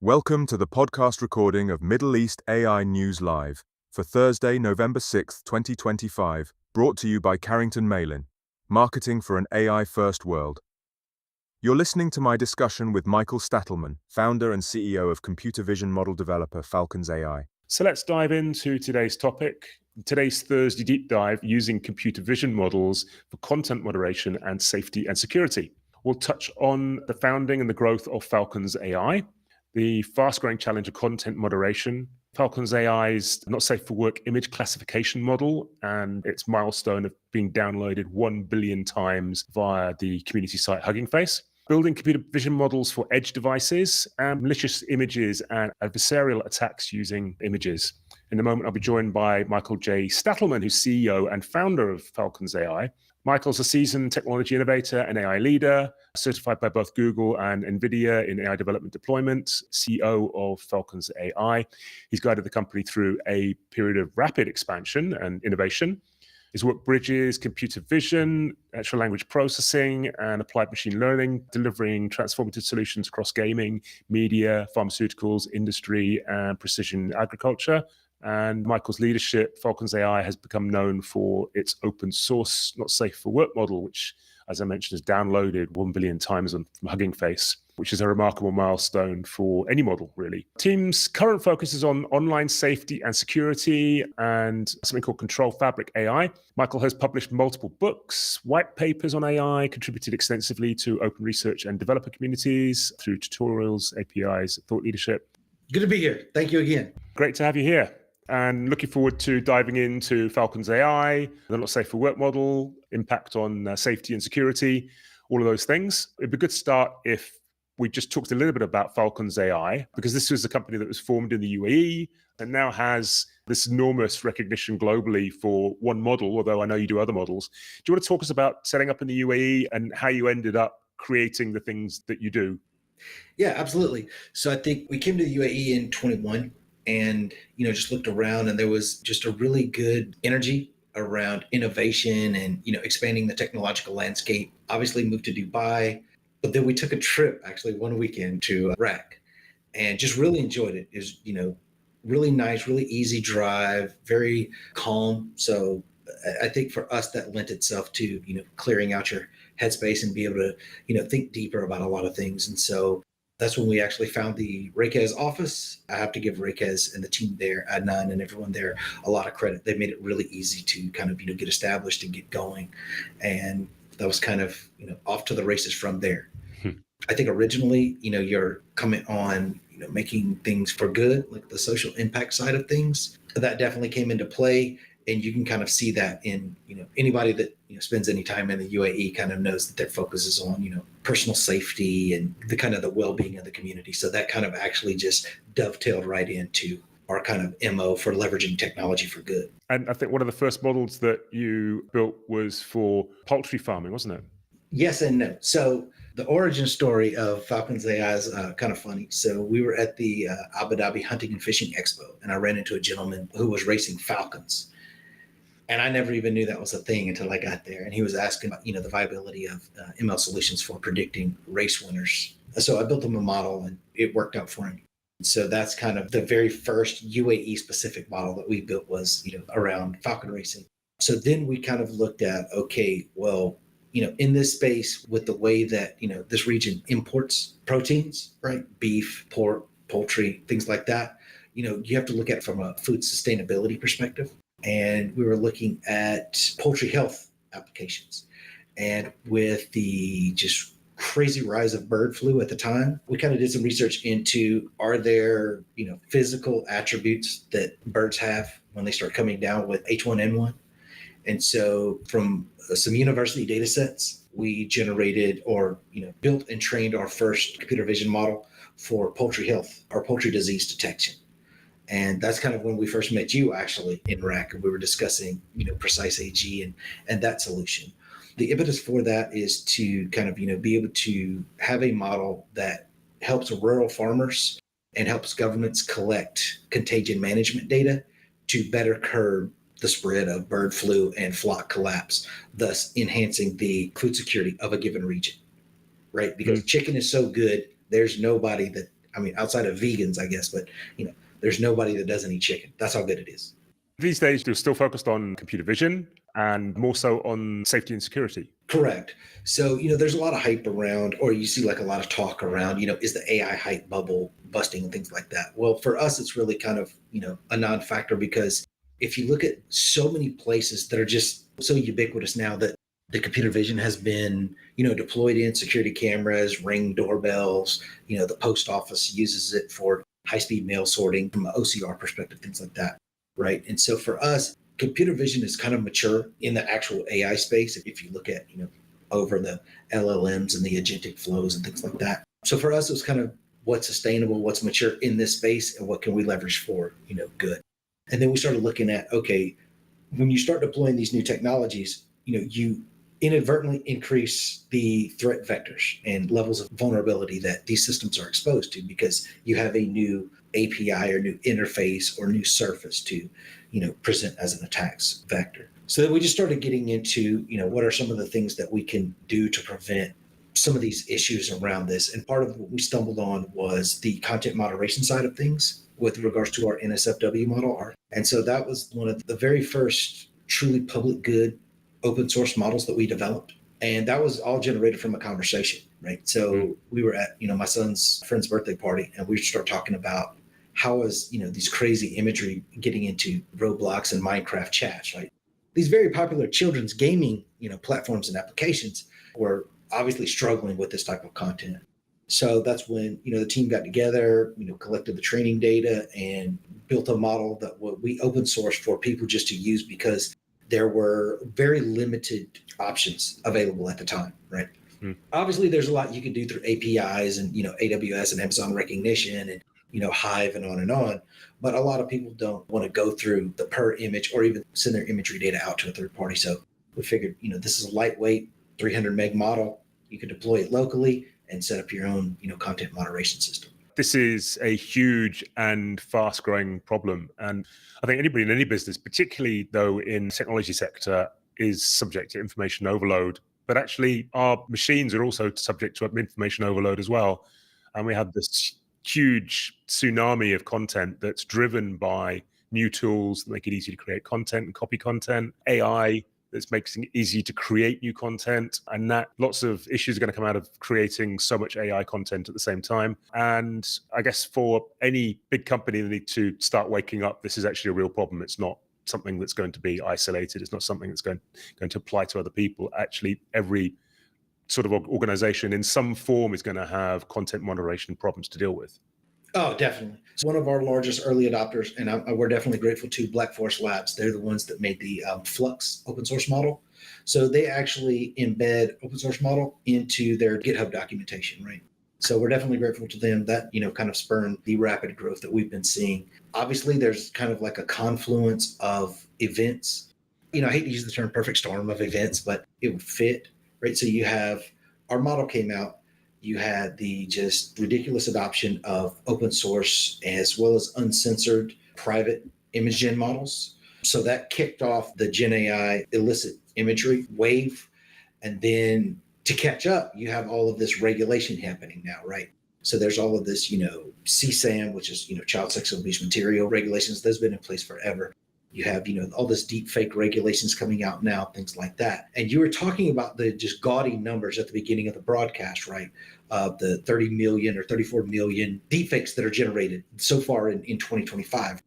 Welcome to the podcast recording of Middle East AI News Live for Thursday, November 6th, 2025, brought to you by Carrington Malin, marketing for an AI-first world. You're listening to my discussion with Michael Stattelman, founder and CEO of computer vision model developer Falcons AI. So let's dive into today's topic. Today's Thursday deep dive using computer vision models for content moderation and safety and security. We'll touch on the founding and the growth of Falcons AI, the fast-growing challenge of content moderation, Falcons AI's not safe for work image classification model, and its milestone of being downloaded 1 billion times via the community site Hugging Face, building computer vision models for edge devices, and malicious images and adversarial attacks using images. In a moment, I'll be joined by Michael J. Stattelman, who's CEO and founder of Falcons AI. Michael's a seasoned technology innovator and AI leader, certified by both Google and NVIDIA in AI development deployment, CEO of Falcons AI. He's guided the company through a period of rapid expansion and innovation. His work bridges computer vision, natural language processing, and applied machine learning, delivering transformative solutions across gaming, media, pharmaceuticals, industry, and precision agriculture. And Michael's leadership, Falcons AI, has become known for its open source, not safe for work model, which, as I mentioned, has downloaded 1 billion times from Hugging Face, which is a remarkable milestone for any model, really. Team's current focus is on online safety and security and something called Control Fabric AI. Michael has published multiple books, white papers on AI, contributed extensively to open research and developer communities through tutorials, APIs, thought leadership. Good to be here. Thank you again. Great to have you here. And looking forward to diving into Falcons AI, the not safe for work model, impact on safety and security, all of those things. It'd be a good start if we just talked a little bit about Falcons AI, because this was a company that was formed in the UAE and now has this enormous recognition globally for one model, although I know you do other models. Do you want to talk us about setting up in the UAE and how you ended up creating the things that you do? Yeah, absolutely. So I think we came to the UAE in 21 and, just looked around, and there was just a really good energy around innovation and, expanding the technological landscape. Obviously moved to Dubai, but then we took a trip actually one weekend to Iraq and just really enjoyed it. It was, really nice, really easy drive, very calm. So I think for us that lent itself to, clearing out your headspace and be able to, think deeper about a lot of things. And so that's when we actually found the Reykes office. I have to give Reykes and the team there, Adnan and everyone there, a lot of credit. They made it really easy to kind of, get established and get going. And that was kind of, off to the races from there. I think originally, your comment on, making things for good, like the social impact side of things, that definitely came into play. And you can kind of see that in, anybody that, spends any time in the UAE kind of knows that their focus is on, personal safety and the kind of the well-being of the community. So that kind of actually just dovetailed right into our kind of MO for leveraging technology for good. And I think one of the first models that you built was for poultry farming, wasn't it? Yes and no. So the origin story of Falcons AI is kind of funny. So we were at the Abu Dhabi Hunting and Fishing Expo, and I ran into a gentleman who was racing falcons. And I never even knew that was a thing until I got there. And he was asking about, the viability of ML solutions for predicting race winners. So I built him a model and it worked out for him. So that's kind of the very first UAE specific model that we built was, around falcon racing. So then we kind of looked at, okay, well, in this space with the way that, this region imports proteins, right? Beef, pork, poultry, things like that. You have to look at it from a food sustainability perspective. And we were looking at poultry health applications. And with the just crazy rise of bird flu at the time, we kind of did some research into, are there, physical attributes that birds have when they start coming down with H1N1? And so from some university data sets, we generated or, built and trained our first computer vision model for poultry health or poultry disease detection. And that's kind of when we first met you actually in Iraq, and we were discussing, Precise AG and that solution. The impetus for that is to kind of, be able to have a model that helps rural farmers and helps governments collect contagion management data to better curb the spread of bird flu and flock collapse, thus enhancing the food security of a given region, right? Because chicken is so good, there's nobody that I mean, outside of vegans, I guess, but there's nobody that doesn't eat chicken. That's how good it is. These days, you're still focused on computer vision and more so on safety and security. Correct. So, there's a lot of hype around, or you see like a lot of talk around, is the AI hype bubble busting and things like that. Well, for us, it's really kind of, a non-factor, because if you look at so many places that are just so ubiquitous now that the computer vision has been, deployed in security cameras, Ring doorbells, the post office uses it for high-speed mail sorting from an OCR perspective, things like that. Right. And so for us, computer vision is kind of mature in the actual AI space. If you look at, over the LLMs and the agentic flows and things like that. So for us, it was kind of what's sustainable, what's mature in this space, and what can we leverage for, good. And then we started looking at, okay, when you start deploying these new technologies, you inadvertently increase the threat vectors and levels of vulnerability that these systems are exposed to, because you have a new API or new interface or new surface to, present as an attacks vector. So then we just started getting into, what are some of the things that we can do to prevent some of these issues around this. And part of what we stumbled on was the content moderation side of things with regards to our NSFW model. And so that was one of the very first truly public good open source models that we developed. And that was all generated from a conversation, right? So we were at, my son's friend's birthday party, and we start talking about how is, these crazy imagery getting into Roblox and Minecraft chats, right? These very popular children's gaming, platforms and applications were obviously struggling with this type of content. So that's when, the team got together, collected the training data and built a model that we open sourced for people just to use, because there were very limited options available at the time, right? Obviously, there's a lot you can do through APIs and, AWS and Amazon Rekognition and, Hive and on. But a lot of people don't want to go through the per image or even send their imagery data out to a third party. So we figured, this is a lightweight 300 meg model. You can deploy it locally and set up your own, content moderation system. This is a huge and fast growing problem. And I think anybody in any business, particularly though in the technology sector, is subject to information overload. But actually our machines are also subject to information overload as well. And we have this huge tsunami of content that's driven by new tools that make it easy to create content and copy content, AI that makes it easy to create new content, and that lots of issues are going to come out of creating so much AI content at the same time. And I guess for any big company that need to start waking up, this is actually a real problem. It's not something that's going to be isolated. It's not something that's going to apply to other people. Actually, every sort of organization in some form is going to have content moderation problems to deal with. Oh, definitely. So one of our largest early adopters, and we're definitely grateful to Black Forest Labs. They're the ones that made the Flux open source model. So they actually embed open source model into their GitHub documentation, right? So we're definitely grateful to them. That, kind of spurned the rapid growth that we've been seeing. Obviously, there's kind of like a confluence of events. I hate to use the term perfect storm of events, but it would fit, right? So you have, our model came out, you had the just ridiculous adoption of open source as well as uncensored private image gen models. So that kicked off the Gen AI illicit imagery wave. And then to catch up, you have all of this regulation happening now, right? So there's all of this, CSAM, which is, child sexual abuse material regulations. That's been in place forever. You have, all this deep fake regulations coming out now, things like that. And you were talking about the just gaudy numbers at the beginning of the broadcast, right? The 30 million or 34 million deepfakes that are generated so far in 2025.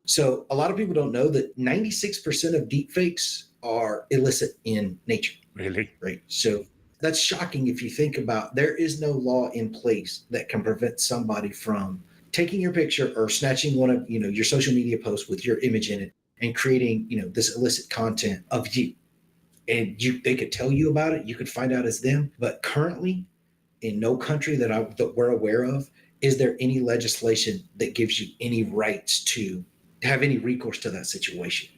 So a lot of people don't know that 96% of deepfakes are illicit in nature. Really? Right. So that's shocking if you think about, there is no law in place that can prevent somebody from taking your picture or snatching one of, your social media posts with your image in it and creating, this illicit content of you. And they could tell you about it. You could find out it's them. But currently, in no country that we're aware of, is there any legislation that gives you any rights to have any recourse to that situation.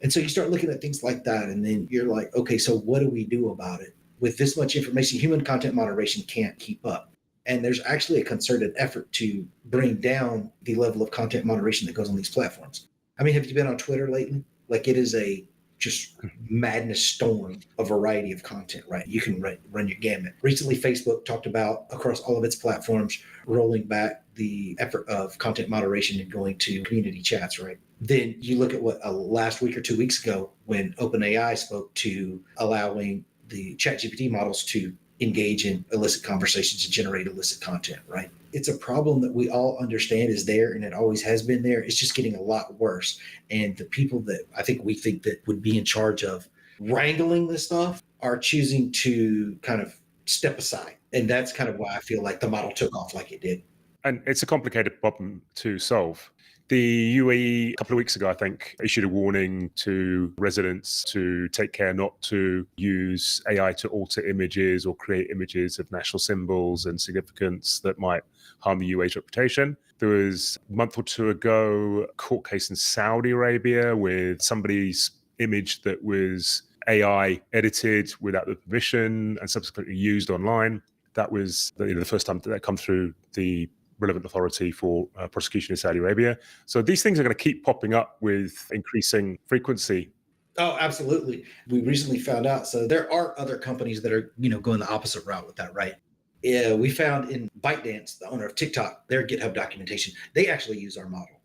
And so you start looking at things like that, and then you're like, okay, so what do we do about it? With this much information, human content moderation can't keep up. And there's actually a concerted effort to bring down the level of content moderation that goes on these platforms. I mean, have you been on Twitter lately? Like, it is a just madness storm a variety of content, right? You can run your gamut. Recently, Facebook talked about across all of its platforms rolling back the effort of content moderation and going to community chats, right? Then you look at what last week or 2 weeks ago when OpenAI spoke to allowing the ChatGPT models to engage in illicit conversations and generate illicit content, right? It's a problem that we all understand is there and it always has been there. It's just getting a lot worse. And the people that we think that would be in charge of wrangling this stuff are choosing to kind of step aside. And that's kind of why I feel like the model took off like it did. And it's a complicated problem to solve. The UAE, a couple of weeks ago, I think, issued a warning to residents to take care not to use AI to alter images or create images of national symbols and significance that might harm the UAE's reputation. There was a month or two ago a court case in Saudi Arabia with somebody's image that was AI edited without the permission and subsequently used online. That was the first time that come through the relevant authority for prosecution in Saudi Arabia. So these things are going to keep popping up with increasing frequency. Oh, absolutely. We recently found out. So there are other companies that are, going the opposite route with that, right? Yeah, we found in ByteDance, the owner of TikTok, their GitHub documentation, they actually use our model.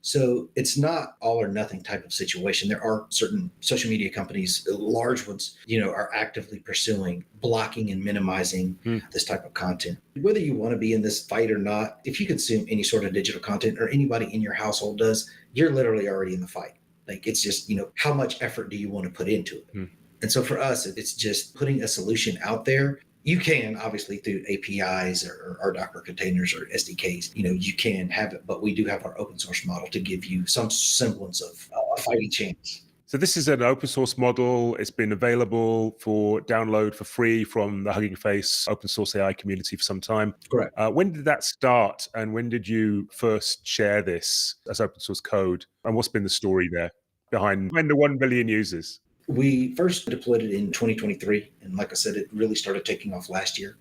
So it's not all or nothing type of situation. There are certain social media companies, large ones, are actively pursuing blocking and minimizing this type of content. Whether you want to be in this fight or not, if you consume any sort of digital content or anybody in your household does, you're literally already in the fight. Like it's just, how much effort do you want to put into it? And so for us, it's just putting a solution out there. You can obviously through APIs or Docker containers or SDKs, you can have it, but we do have our open source model to give you some semblance of a fighting chance. So this is an open source model. It's been available for download for free from the Hugging Face open source AI community for some time. Correct. When did that start? And when did you first share this as open source code? And what's been the story there behind the 1 billion users? We first deployed it in 2023. And like I said, it really started taking off last year.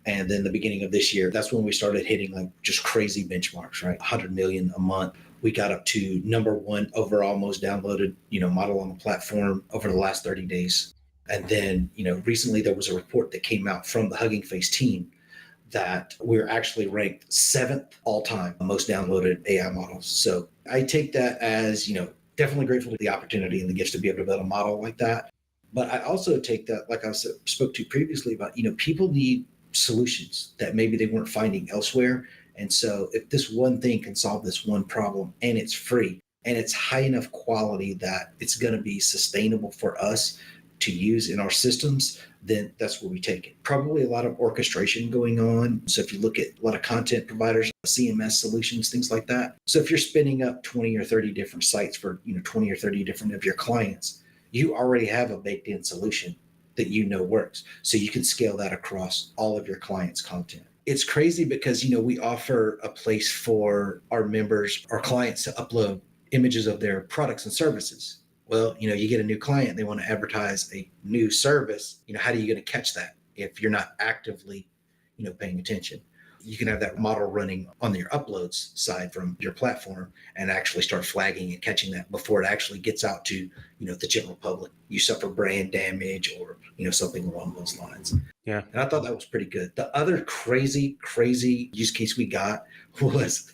And then the beginning of this year, that's when we started hitting like just crazy benchmarks, right? 100 million a month. We got up to number one overall most downloaded, model on the platform over the last 30 days. And then, recently there was a report that came out from the Hugging Face team that we're actually ranked 7th all time most downloaded AI models. So I take that as, definitely grateful to the opportunity and the gifts to be able to build a model like that. But I also take that, like I spoke to previously about, people need solutions that maybe they weren't finding elsewhere. And so if this one thing can solve this one problem and it's free and it's high enough quality that it's going to be sustainable for us to use in our systems, then that's where we take it. Probably a lot of orchestration going on. So if you look at a lot of content providers, CMS solutions, things like that. So if you're spinning up 20 or 30 different sites for 20 or 30 different of your clients, you already have a baked in solution that works. So you can scale that across all of your clients' content. It's crazy because, we offer a place for our members, our clients to upload images of their products and services. Well, you get a new client, they want to advertise a new service. How are you going to catch that if you're not actively, paying attention? You can have that model running on your uploads side from your platform and actually start flagging and catching that before it actually gets out to, the general public. You suffer brand damage or, something along those lines. Yeah. And I thought that was pretty good. The other crazy use case we got was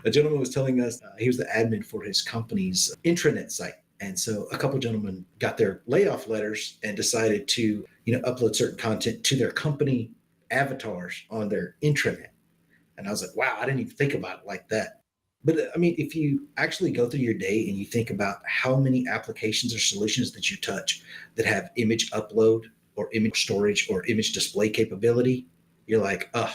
a gentleman was telling us he was the admin for his company's intranet site. And so a couple of gentlemen got their layoff letters and decided to, upload certain content to their company avatars on their intranet. And I was like, wow, I didn't even think about it like that. But I mean, if you actually go through your day and you think about how many applications or solutions that you touch that have image upload or image storage or image display capability, you're like, oh,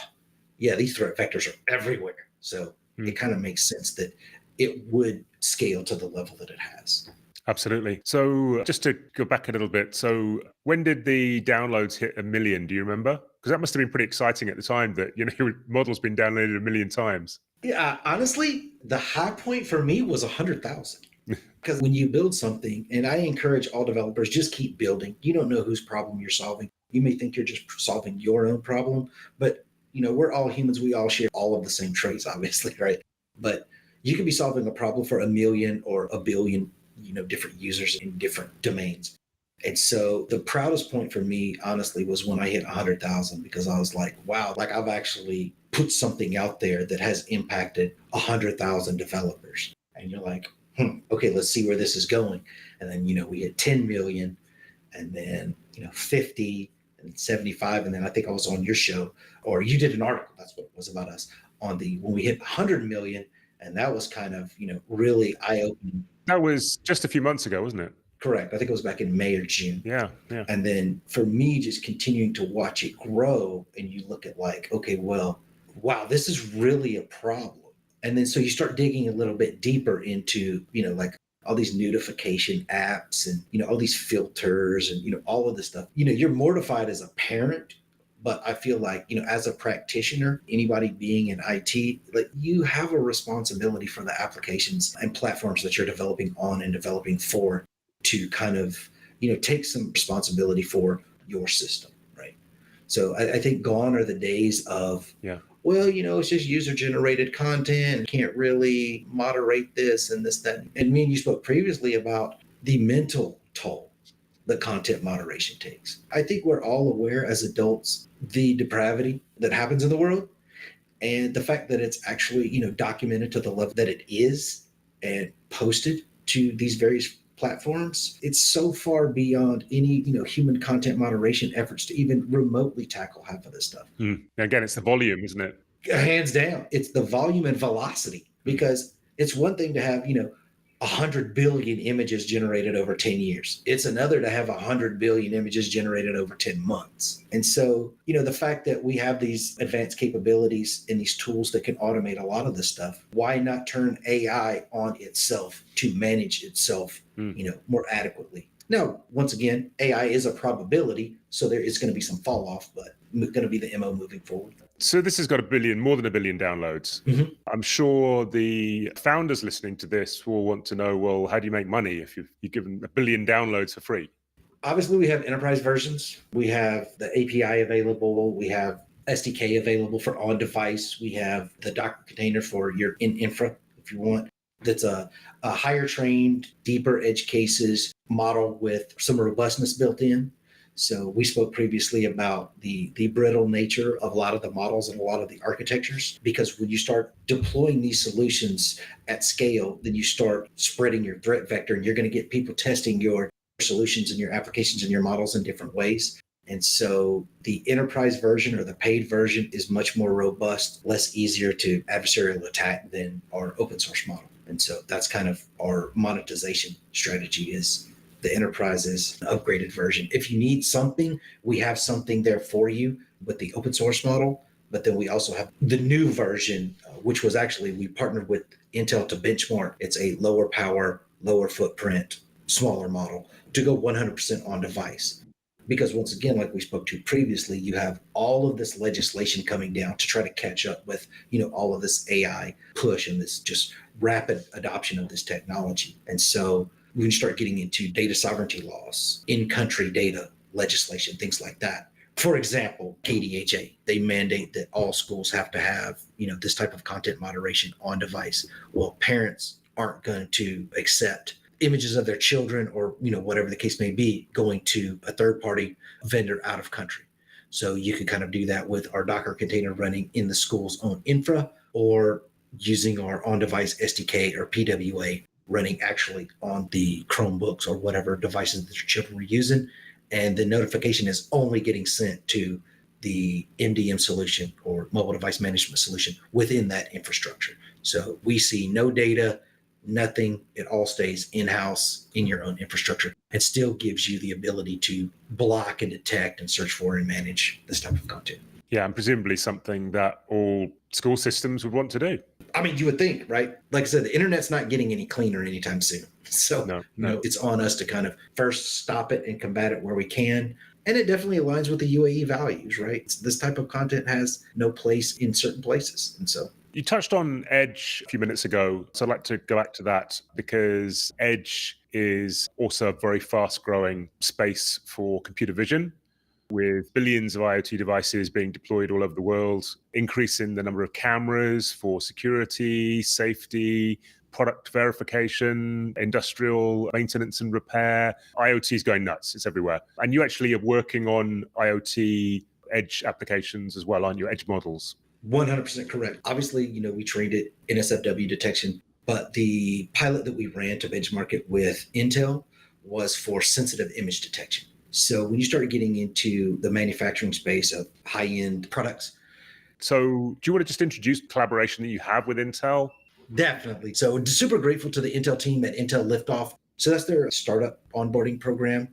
yeah, these threat vectors are everywhere. So it kind of makes sense that it would scale to the level that it has. Absolutely. So just to go back a little bit, so when did the downloads hit 1 million? Do you remember? Because that must have been pretty exciting at the time that, your model's been downloaded 1 million times. Yeah, honestly, the high point for me was 100,000. Because when you build something, and I encourage all developers, just keep building. You don't know whose problem you're solving. You may think you're just solving your own problem, but we're all humans. We all share all of the same traits, obviously, right? But you could be solving a problem for 1 million or 1 billion different users in different domains. And so the proudest point for me, honestly, was when I hit 100,000, because I was like, wow, like I've actually put something out there that has impacted 100,000 developers. And you're like, okay, let's see where this is going. And then, we hit 10 million, and then, 50 and 75. And then I think I was on your show, or you did an article, that's what it was, about us when we hit 100 million. And that was kind of, really eye-opening. That was just a few months ago, wasn't it? Correct. I think it was back in May or June. Yeah. And then for me, just continuing to watch it grow, and you look at like, okay, well, wow, this is really a problem. And then so you start digging a little bit deeper into, like all these notification apps and, all these filters and, all of this stuff. You're mortified as a parent, but I feel like, as a practitioner, anybody being in IT, like you have a responsibility for the applications and platforms that you're developing on and developing for, to kind of, take some responsibility for your system, right? So I think gone are the days of, well, it's just user-generated content, can't really moderate this and this, that. And me and you spoke previously about the mental toll that content moderation takes. I think we're all aware as adults the depravity that happens in the world, and the fact that it's actually, documented to the level that it is and posted to these various platforms. It's so far beyond any, human content moderation efforts to even remotely tackle half of this stuff. Again, it's the volume, isn't it? Hands down, it's the volume and velocity, because it's one thing to have, 100 billion images generated over 10 years. It's another to have 100 billion images generated over 10 months. And so, the fact that we have these advanced capabilities and these tools that can automate a lot of this stuff, why not turn AI on itself to manage itself, more adequately? Now, once again, AI is a probability, so there is going to be some fall off, but going to be the MO moving forward. So this has got more than a billion downloads. Mm-hmm. I'm sure the founders listening to this will want to know, well, how do you make money if you're given a billion downloads for free? Obviously, we have enterprise versions. We have the API available. We have SDK available for on-device. We have the Docker container for your infra, if you want. That's a higher trained, deeper edge cases model with some robustness built in. So we spoke previously about the brittle nature of a lot of the models and a lot of the architectures, because when you start deploying these solutions at scale, then you start spreading your threat vector, and you're going to get people testing your solutions and your applications and your models in different ways. And so the enterprise version or the paid version is much more robust, less easier to adversarial attack than our open source model. And so that's kind of our monetization strategy, is the enterprise is an upgraded version. If you need something, we have something there for you with the open source model. But then we also have the new version, which was actually, we partnered with Intel to benchmark. It's a lower power, lower footprint, smaller model to go 100% on device. Because once again, like we spoke to previously, you have all of this legislation coming down to try to catch up with, all of this AI push and this just rapid adoption of this technology. And so when you start getting into data sovereignty laws, in-country data legislation, things like that. For example, KDHA, they mandate that all schools have to have, this type of content moderation on device. Well, parents aren't going to accept images of their children or, whatever the case may be, going to a third-party vendor out of country. So you can kind of do that with our Docker container running in the school's own infra, or using our on-device SDK or PWA running actually on the Chromebooks or whatever devices that your children were using. And the notification is only getting sent to the MDM solution or mobile device management solution within that infrastructure. So we see no data, nothing. It all stays in-house in your own infrastructure, and still gives you the ability to block and detect and search for and manage this type of content. Yeah, and presumably something that all school systems would want to do. I mean, you would think, right? Like I said, the internet's not getting any cleaner anytime soon. So, No. It's on us to kind of first stop it and combat it where we can. And it definitely aligns with the UAE values, right? This type of content has no place in certain places. And so you touched on Edge a few minutes ago, so I'd like to go back to that, because Edge is also a very fast-growing space for computer vision, with billions of IoT devices being deployed all over the world, increasing the number of cameras for security, safety, product verification, industrial maintenance and repair. IoT is going nuts. It's everywhere. And you actually are working on IoT edge applications as well, aren't you? Edge models. 100% correct. Obviously, we trained it NSFW detection, but the pilot that we ran to benchmark it with Intel was for sensitive image detection. So when you start getting into the manufacturing space of high-end products. So do you want to just introduce the collaboration that you have with Intel? Definitely. So super grateful to the Intel team at Intel Liftoff. So that's their startup onboarding program.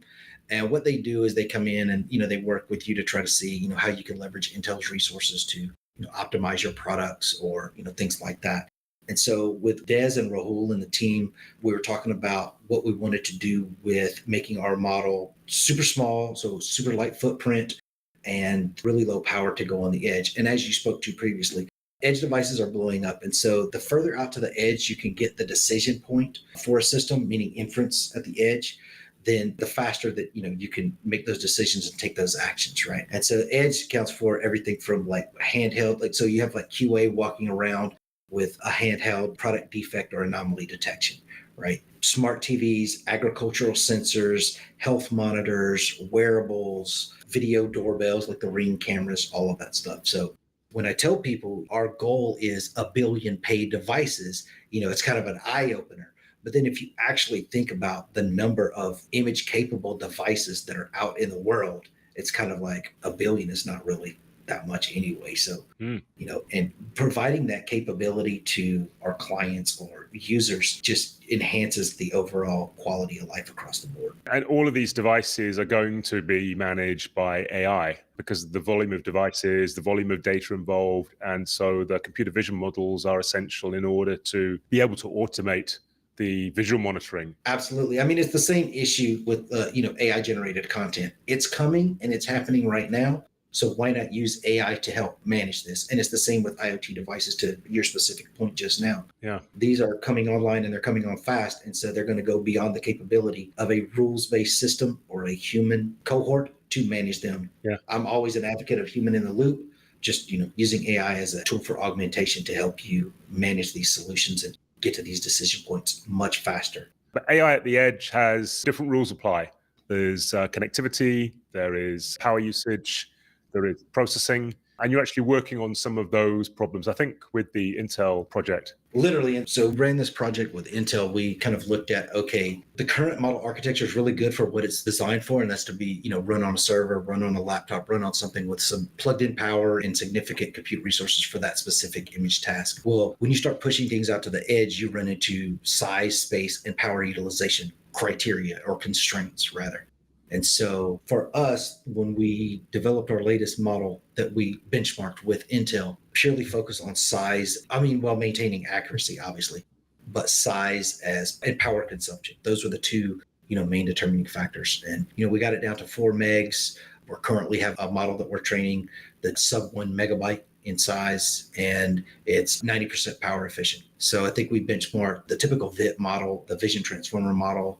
And what they do is they come in and, they work with you to try to see, how you can leverage Intel's resources to optimize your products or, things like that. And so with Des and Rahul and the team, we were talking about what we wanted to do with making our model super small, so super light footprint and really low power to go on the edge. And as you spoke to previously, edge devices are blowing up. And so the further out to the edge you can get the decision point for a system, meaning inference at the edge, then the faster that you can make those decisions and take those actions, right? And so edge accounts for everything from like handheld, like so you have like QA walking around with a handheld product defect or anomaly detection, right? Smart TVs, agricultural sensors, health monitors, wearables, video doorbells like the Ring cameras, all of that stuff. So when I tell people our goal is 1 billion paid devices, it's kind of an eye opener. But then if you actually think about the number of image capable devices that are out in the world, it's kind of like 1 billion is not really that much anyway. So, and providing that capability to our clients or users just enhances the overall quality of life across the board. And all of these devices are going to be managed by AI because of the volume of devices, the volume of data involved. And so the computer vision models are essential in order to be able to automate the visual monitoring. Absolutely. I mean, it's the same issue with, AI generated content. It's coming and it's happening right now. So why not use AI to help manage this? And it's the same with IoT devices, to your specific point just now. Yeah. These are coming online and they're coming on fast. And so they're going to go beyond the capability of a rules-based system or a human cohort to manage them. Yeah. I'm always an advocate of human in the loop, just, using AI as a tool for augmentation to help you manage these solutions and get to these decision points much faster. But AI at the edge has different rules apply. There's connectivity, there is power usage, there is processing, and you're actually working on some of those problems, I think, with the Intel project. Literally. And so ran this project with Intel. We kind of looked at, okay, the current model architecture is really good for what it's designed for. And that's to be, run on a server, run on a laptop, run on something with some plugged in power and significant compute resources for that specific image task. Well, when you start pushing things out to the edge, you run into size, space, and power utilization criteria or constraints rather. And so for us, when we developed our latest model that we benchmarked with Intel, purely focused on size, while maintaining accuracy, obviously, but size and power consumption. Those were the two, main determining factors. And, we got it down to 4 megs. We currently have a model that we're training that's sub 1 megabyte in size, and it's 90% power efficient. So I think we benchmarked the typical VIT model, the vision transformer model,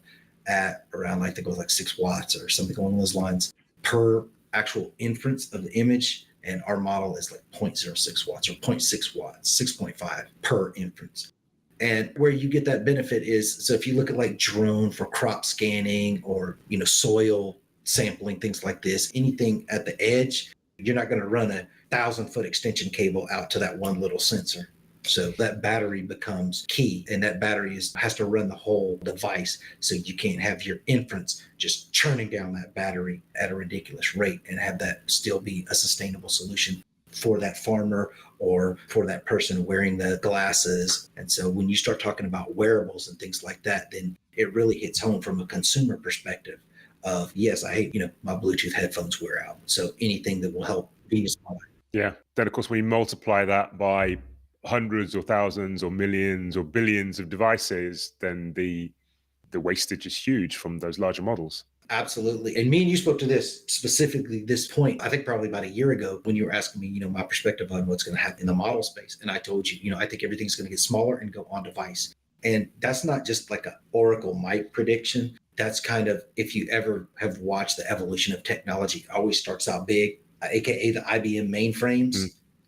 at around like 6 watts or something along those lines per actual inference of the image. And our model is like 0.06 watts or 0.6 watts, 6.5 per inference. And where you get that benefit is, so if you look at like drone for crop scanning or, soil sampling, things like this, anything at the edge, you're not going to run a 1,000-foot extension cable out to that one little sensor. So that battery becomes key, and that battery has to run the whole device. So you can't have your inference just churning down that battery at a ridiculous rate and have that still be a sustainable solution for that farmer or for that person wearing the glasses. And so when you start talking about wearables and things like that, then it really hits home from a consumer perspective of, yes, I hate, my Bluetooth headphones wear out. So anything that will help be smaller. Yeah. Then, of course, we multiply that by hundreds or thousands or millions or billions of devices, then the wastage is huge from those larger models. Absolutely. And me and you spoke to this specifically, this point, I think probably about a year ago when you were asking me, my perspective on what's going to happen in the model space. And I told you, I think everything's going to get smaller and go on device. And that's not just like an Oracle Mike prediction. That's kind of, if you ever have watched the evolution of technology, it always starts out big, aka the IBM mainframes.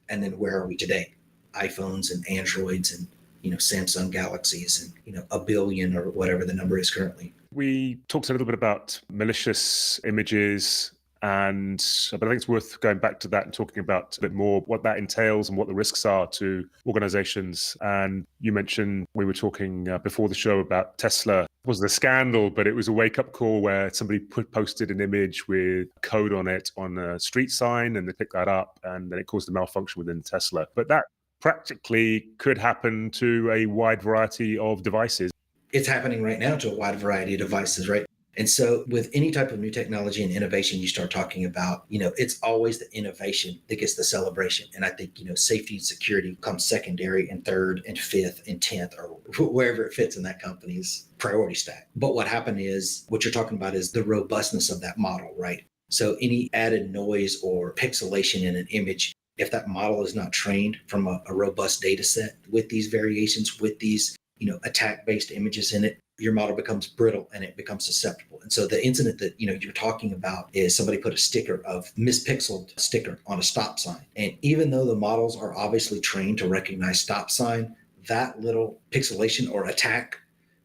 And then where are we today? iPhones and Androids and Samsung Galaxies and, 1 billion or whatever the number is currently. We talked a little bit about malicious images, but I think it's worth going back to that and talking about a bit more what that entails and what the risks are to organizations. And you mentioned, we were talking before the show about Tesla. It wasn't a scandal, but it was a wake-up call where somebody posted an image with code on it on a street sign, and they picked that up, and then it caused a malfunction within Tesla. But that practically could happen to a wide variety of devices. It's happening right now to a wide variety of devices, right? And so with any type of new technology and innovation, you start talking about, it's always the innovation that gets the celebration. And I think, safety and security comes secondary and third and fifth and 10th or wherever it fits in that company's priority stack. But what happened is, what you're talking about is the robustness of that model, right? So any added noise or pixelation in an image, if that model is not trained from a robust data set with these variations, with these attack-based images in it, your model becomes brittle and it becomes susceptible. And so the incident that you're talking about is somebody put a mispixeled sticker on a stop sign. And even though the models are obviously trained to recognize stop sign, that little pixelation or attack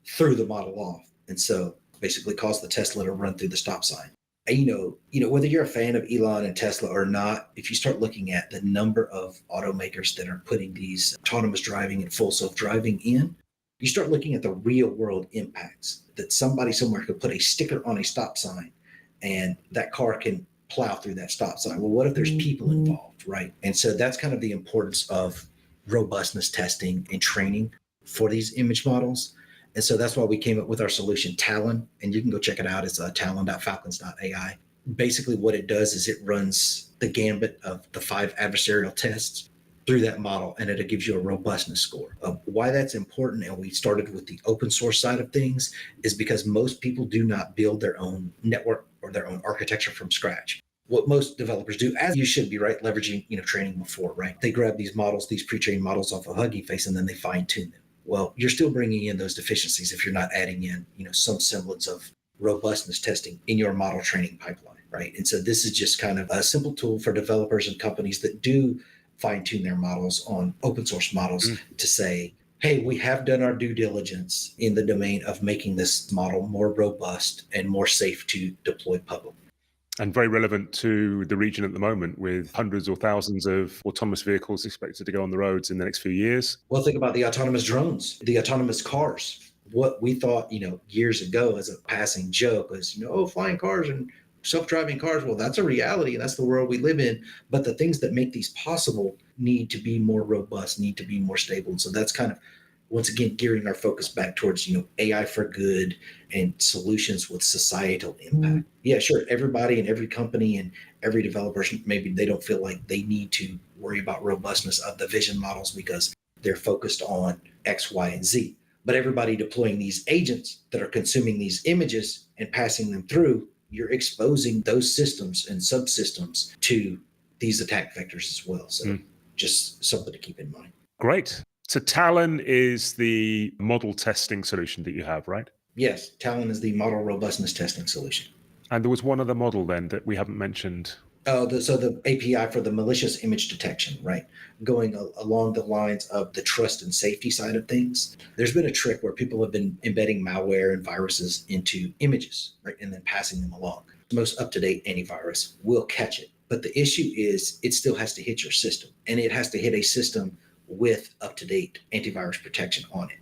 threw the model off. And so basically caused the Tesla to run through the stop sign. Whether you're a fan of Elon and Tesla or not, if you start looking at the number of automakers that are putting these autonomous driving and full self-driving in, you start looking at the real world impacts that somebody somewhere could put a sticker on a stop sign and that car can plow through that stop sign. Well, what if there's people involved, right? And so that's kind of the importance of robustness testing and training for these image models. And so that's why we came up with our solution, Talon, and you can go check it out. It's talon.falcons.ai. Basically what it does is it runs the gambit of the 5 adversarial tests through that model, and it gives you a robustness score. Why that's important, and we started with the open source side of things, is because most people do not build their own network or their own architecture from scratch. What most developers do, as you should be, right, leveraging training before, right? They grab these models, these pre-trained models off of Hugging Face, and then they fine tune them. Well, you're still bringing in those deficiencies if you're not adding in some semblance of robustness testing in your model training pipeline, right? And so this is just kind of a simple tool for developers and companies that do fine-tune their models on open source models to say, hey, we have done our due diligence in the domain of making this model more robust and more safe to deploy publicly. And very relevant to the region at the moment, with hundreds or thousands of autonomous vehicles expected to go on the roads in the next few years. Well, think about the autonomous drones, the autonomous cars. What we thought, years ago as a passing joke was, flying cars and self-driving cars. Well, that's a reality, and that's the world we live in. But the things that make these possible need to be more robust, need to be more stable. And so that's kind of, once again, gearing our focus back towards, AI for good and solutions with societal impact. Yeah, sure. Everybody and every company and every developer, maybe they don't feel like they need to worry about robustness of the vision models because they're focused on X, Y, and Z. But everybody deploying these agents that are consuming these images and passing them through, you're exposing those systems and subsystems to these attack vectors as well. So just something to keep in mind. Great. So Talon is the model testing solution that you have, right? Yes, Talon is the model robustness testing solution. And there was one other model then that we haven't mentioned. So the API for the malicious image detection, right? Going along the lines of the trust and safety side of things. There's been a trick where people have been embedding malware and viruses into images, right? And then passing them along. The most up-to-date antivirus will catch it. But the issue is it still has to hit your system, and it has to hit a system with up-to-date antivirus protection on it.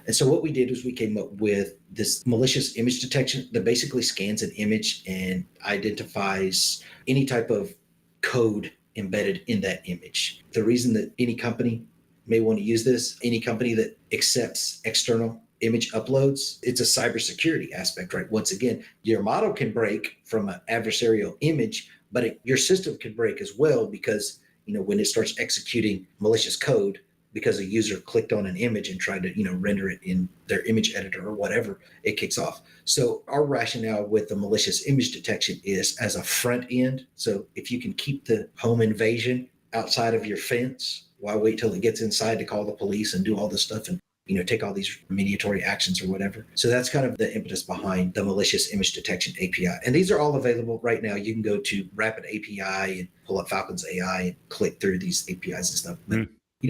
And so what we did was we came up with this malicious image detection that basically scans an image and identifies any type of code embedded in that image. The reason that any company may want to use this, any company that accepts external image uploads, it's a cybersecurity aspect, right? Once again, your model can break from an adversarial image, but your system can break as well because, when it starts executing malicious code, because a user clicked on an image and tried to, render it in their image editor or whatever, it kicks off. So our rationale with the malicious image detection is as a front end. So if you can keep the home invasion outside of your fence, why wait till it gets inside to call the police and do all this stuff and, take all these remediatory actions or whatever. So that's kind of the impetus behind the malicious image detection API. And these are all available right now. You can go to Rapid API and pull up Falcons AI and click through these APIs and stuff. But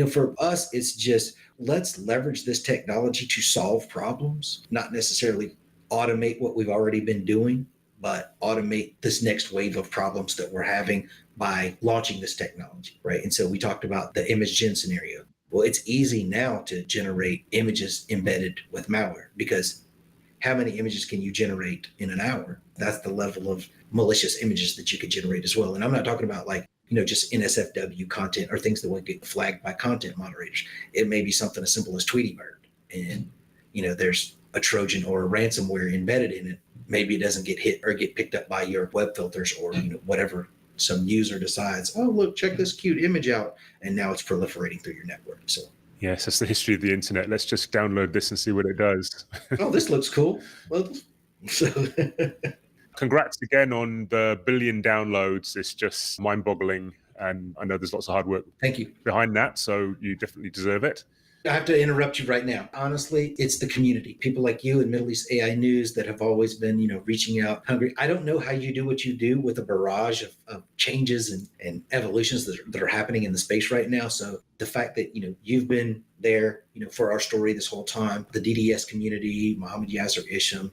For us, it's just let's leverage this technology to solve problems, not necessarily automate what we've already been doing, but automate this next wave of problems that we're having by launching this technology, right? And so we talked about the image gen scenario. Well, it's easy now to generate images embedded with malware, because how many images can you generate in an hour? That's the level of malicious images that you could generate as well. And I'm not talking about just NSFW content or things that would get flagged by content moderators. It may be something as simple as Tweety Bird, and there's a Trojan or a ransomware embedded in it. Maybe it doesn't get hit or get picked up by your web filters or whatever. Some user decides, oh look, check this cute image out, and now it's proliferating through your network. So yes, that's the history of the internet. Let's just download this and see what it does. Oh, this looks cool. Well, so congrats again on the 1 billion downloads. It's just mind-boggling, and I know there's lots of hard work Thank you. behind that, so you definitely deserve it. I have to interrupt you right now. Honestly, it's the community, people like you and Middle East AI News that have always been, reaching out hungry. I don't know how you do what you do with a barrage of changes and evolutions that are happening in the space right now. So the fact that, you've been there, for our story this whole time, the DDS community, Mohammed Yasser Isham,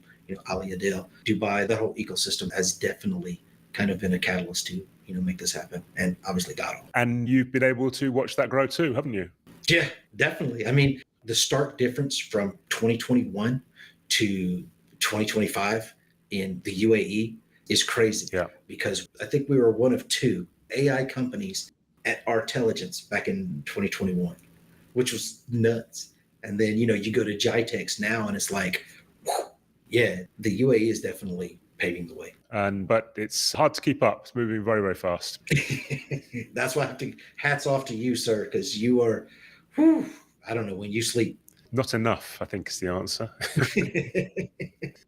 Ali Adel, Dubai, that whole ecosystem has definitely kind of been a catalyst to, make this happen. And obviously got on. And you've been able to watch that grow too, haven't you? Yeah, definitely. I mean, the stark difference from 2021 to 2025 in the UAE is crazy. Yeah. Because I think we were one of 2 AI companies at our intelligence back in 2021, which was nuts. And then, you go to GITEX now and it's like, whew, yeah, the UAE is definitely paving the way. But it's hard to keep up. It's moving very, very fast. That's why I have to hats off to you, sir, because you are, whew, I don't know when you sleep. Not enough, I think, is the answer.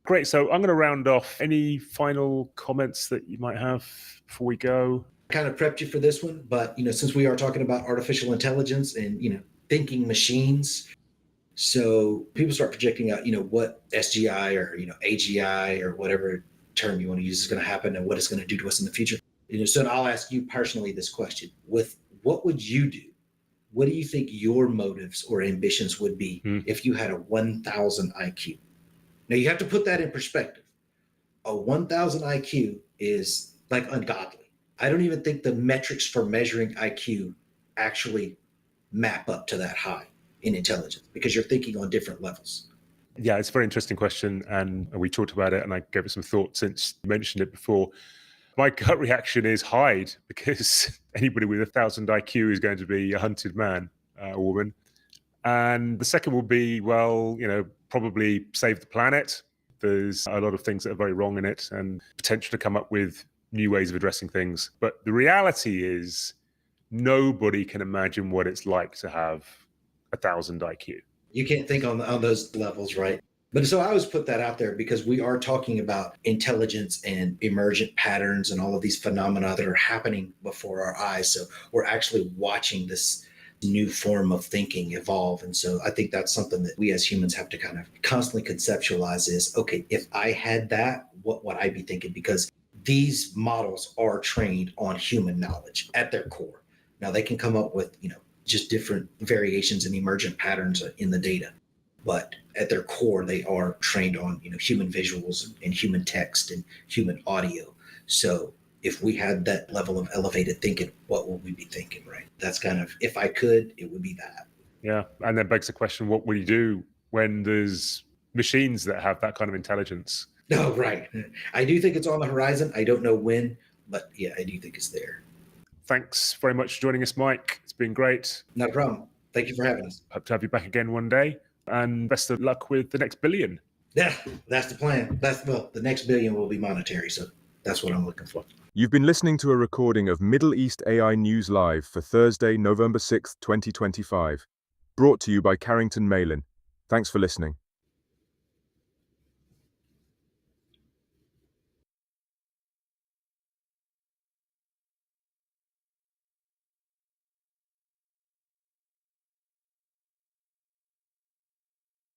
Great. So I'm going to round off. Any final comments that you might have before we go? Kind of prepped you for this one, but since we are talking about artificial intelligence and thinking machines, so people start projecting out what SGI or AGI or whatever term you want to use is going to happen and what it's going to do to us in the future. So I'll ask you personally this question: with what would you do? What do you think your motives or ambitions would be if you had a 1,000 IQ? Now you have to put that in perspective. A 1,000 IQ is like ungodly. I don't even think the metrics for measuring IQ actually map up to that high in intelligence, because you're thinking on different levels. Yeah, it's a very interesting question, and we talked about it, and I gave it some thought since you mentioned it before. My gut reaction is hide, because anybody with 1,000 IQ is going to be a hunted man or woman. And the second will be, probably save the planet. There's a lot of things that are very wrong in it and potential to come up with new ways of addressing things. But the reality is nobody can imagine what it's like to have 1,000 IQ. You can't think on those levels, right? But so I always put that out there because we are talking about intelligence and emergent patterns and all of these phenomena that are happening before our eyes. So we're actually watching this new form of thinking evolve. And so I think that's something that we as humans have to kind of constantly conceptualize is, okay, if I had that, what would I be thinking? Because these models are trained on human knowledge at their core. Now they can come up with, just different variations and emergent patterns in the data. But at their core, they are trained on, human visuals and human text and human audio. So if we had that level of elevated thinking, what would we be thinking, right? That's kind of, if I could, it would be that. Yeah. And then begs the question, what will you do when there's machines that have that kind of intelligence? Oh, right. I do think it's on the horizon. I don't know when, but yeah, I do think it's there. Thanks very much for joining us, Mike. It's been great. No problem. Thank you for having us. Hope to have you back again one day. And best of luck with the next billion. Yeah, that's the plan. The next billion will be monetary. So that's what I'm looking for. You've been listening to a recording of Middle East AI News Live for Thursday, November 6th, 2025. Brought to you by Carrington Malin. Thanks for listening.